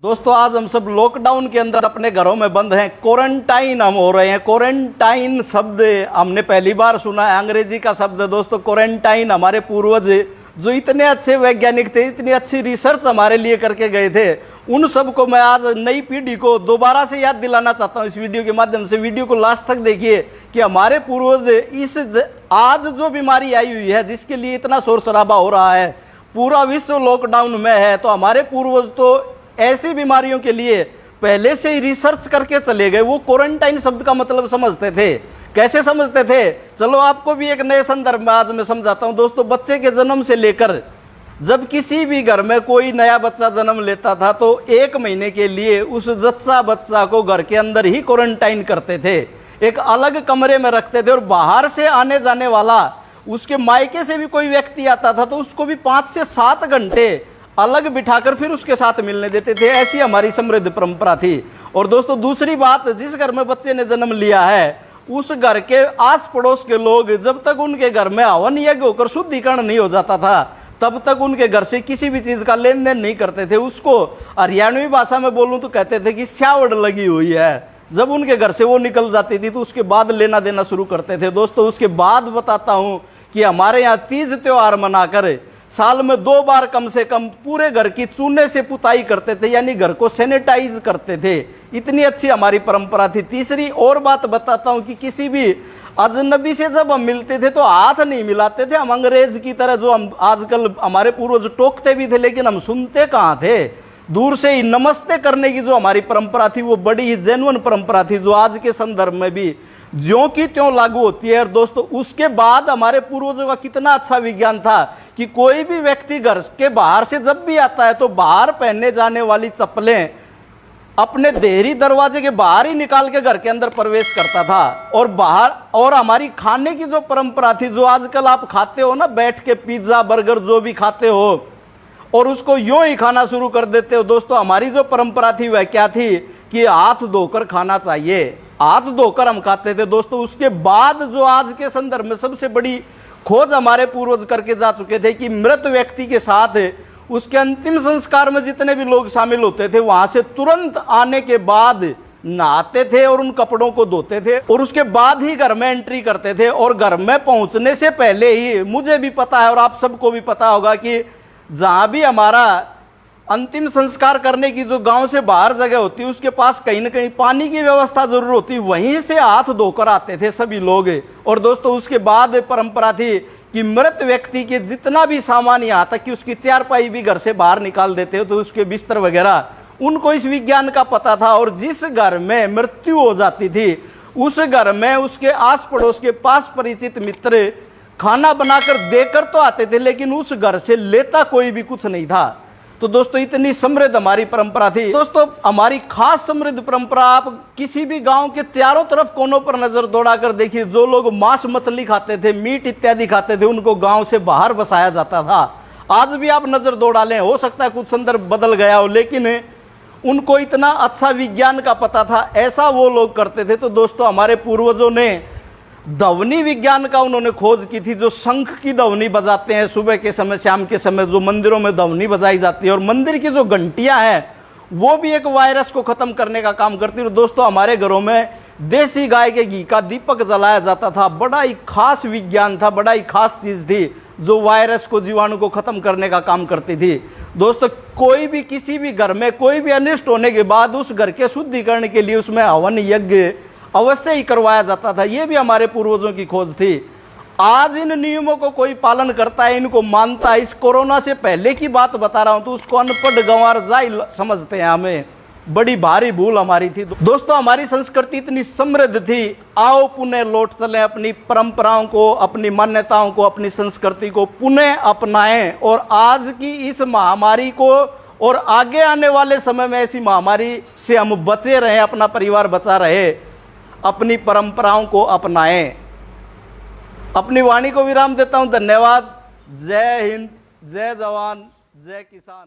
दोस्तों आज हम सब लॉकडाउन के अंदर अपने घरों में बंद हैं, क्वारंटाइन हम हो रहे हैं। क्वारंटाइन शब्द हमने पहली बार सुना है, अंग्रेजी का शब्द है दोस्तों क्वारंटाइन। हमारे पूर्वज जो इतने अच्छे वैज्ञानिक थे, इतनी अच्छी रिसर्च हमारे लिए करके गए थे, उन सब को मैं आज नई पीढ़ी को दोबारा से याद दिलाना चाहता हूँ इस वीडियो के माध्यम से। वीडियो को लास्ट तक देखिए कि हमारे पूर्वज इस आज जो बीमारी आई हुई है, जिसके लिए इतना शोर शराबा हो रहा है, पूरा विश्व लॉकडाउन में है, तो हमारे पूर्वज तो ऐसी बीमारियों के लिए पहले से ही रिसर्च करके चले गए। वो क्वारंटाइन शब्द का मतलब समझते थे। कैसे समझते थे, चलो आपको भी एक नए संदर्भ में आज मैं समझाता हूं। दोस्तों बच्चे के जन्म से लेकर जब किसी भी घर में कोई नया बच्चा जन्म लेता था तो 1 महीने के लिए उस जच्चा बच्चा को घर के अंदर ही क्वारंटाइन करते थे, एक अलग कमरे में रखते थे। और बाहर से आने जाने वाला, उसके मायके से भी कोई व्यक्ति आता था तो उसको भी 5 से 7 घंटे अलग बिठाकर फिर उसके साथ मिलने देते थे। ऐसी हमारी समृद्ध परंपरा थी। और दोस्तों दूसरी बात, जिस घर में बच्चे ने जन्म लिया है उस घर के आस पड़ोस के लोग जब तक उनके घर में हवन यज्ञ होकर शुद्धिकरण नहीं हो जाता था तब तक उनके घर से किसी भी चीज का लेन देन नहीं करते थे। उसको हरियाणवी भाषा में बोलूं तो कहते थे कि स्यावड़ लगी हुई है। जब उनके घर से वो निकल जाती थी तो उसके बाद लेना देना शुरू करते थे। दोस्तों उसके बाद बताता हूं कि हमारे यहाँ तीज त्योहार मनाकर साल में 2 बार कम से कम पूरे घर की चूने से पुताई करते थे, यानी घर को सैनिटाइज करते थे। इतनी अच्छी हमारी परंपरा थी। तीसरी और बात बताता हूं कि किसी भी अजनबी से जब हम मिलते थे तो हाथ नहीं मिलाते थे। हम अंग्रेज की तरह, जो हम आजकल हमारे पूर्वज टोकते भी थे लेकिन हम सुनते कहाँ थे, दूर से ही नमस्ते करने की जो हमारी परंपरा थी वो बड़ी ही जेन्युइन परंपरा थी, जो आज के संदर्भ में भी ज्यों की त्यों लागू होती है। और दोस्तों उसके बाद हमारे पूर्वजों का कितना अच्छा विज्ञान था कि कोई भी व्यक्ति घर के बाहर से जब भी आता है तो बाहर पहनने जाने वाली चप्पलें अपने देहरी दरवाजे के बाहर ही निकाल के घर के अंदर प्रवेश करता था। और बाहर, और हमारी खाने की जो परंपरा थी, जो आजकल आप खाते हो ना, बैठ के पिज्जा बर्गर जो भी खाते हो और उसको यूं ही खाना शुरू कर देते हो, दोस्तों हमारी जो परंपरा थी वह क्या थी कि हाथ धोकर खाना चाहिए। हाथ धोकर हम खाते थे। दोस्तों उसके बाद जो आज के संदर्भ में सबसे बड़ी खोज हमारे पूर्वज करके जा चुके थे कि मृत व्यक्ति के साथ उसके अंतिम संस्कार में जितने भी लोग शामिल होते थे वहां से तुरंत आने के बाद नहाते थे और उन कपड़ों को धोते थे और उसके बाद ही घर में एंट्री करते थे। और घर में पहुंचने से पहले ही मुझे भी पता है और आप सबको भी पता होगा कि जहां भी हमारा अंतिम संस्कार करने की जो गांव से बाहर जगह होती है उसके पास कहीं ना कहीं पानी की व्यवस्था जरूर होती, वहीं से हाथ धोकर आते थे सभी लोग। और दोस्तों उसके बाद परंपरा थी कि मृत व्यक्ति के जितना भी सामान, यहाँ तक कि उसकी चारपाई भी घर से बाहर निकाल देते हो, तो उसके बिस्तर वगैरह, उनको इस विज्ञान का पता था। और जिस घर में मृत्यु हो जाती थी उस घर में उसके आस पड़ोस के पास परिचित मित्र खाना बनाकर देकर तो आते थे लेकिन उस घर से लेता कोई भी कुछ नहीं था। तो दोस्तों इतनी समृद्ध हमारी परंपरा थी। दोस्तों हमारी खास समृद्ध परंपरा, आप किसी भी गांव के चारों तरफ कोनों पर नजर दौड़ा कर देखिए, जो लोग मांस मछली खाते थे, मीट इत्यादि खाते थे, उनको गांव से बाहर बसाया जाता था। आज भी आप नजर दौड़ा लें, हो सकता है कुछ संदर्भ बदल गया हो, लेकिन उनको इतना अच्छा विज्ञान का पता था, ऐसा वो लोग करते थे। तो दोस्तों हमारे पूर्वजों ने ध्वनि विज्ञान का उन्होंने खोज की थी। जो शंख की ध्वनि बजाते हैं सुबह के समय, शाम के समय, जो मंदिरों में ध्वनि बजाई जाती है, और मंदिर की जो घंटियां हैं वो भी एक वायरस को खत्म करने का काम करती है। और दोस्तों हमारे घरों में देसी गाय के घी का दीपक जलाया जाता था। बड़ा ही खास विज्ञान था, बड़ा ही खास चीज थी जो वायरस को, जीवाणु को खत्म करने का काम करती थी। दोस्तों कोई भी, किसी भी घर में कोई भी अनिष्ट होने के बाद उस घर के शुद्धिकरण के लिए उसमें हवन यज्ञ अवश्य ही करवाया जाता था। यह भी हमारे पूर्वजों की खोज थी। आज इन नियमों को कोई पालन करता है, इनको मानता है। इस कोरोना से पहले की बात बता रहा हूं तो उसको अनपढ़ गंवार जाहिल समझते हैं। हमें बड़ी भारी भूल हमारी थी। दोस्तों हमारी संस्कृति इतनी समृद्ध थी, आओ पुनः लौट चलें, अपनी परंपराओं को, अपनी मान्यताओं को, अपनी संस्कृति को पुनः अपनाएं और आज की इस महामारी को और आगे आने वाले समय में ऐसी महामारी से हम बचे रहें, अपना परिवार बचा रहे, अपनी परंपराओं को अपनाएं। अपनी वाणी को विराम देता हूं। धन्यवाद। जय हिंद, जय जवान, जय किसान।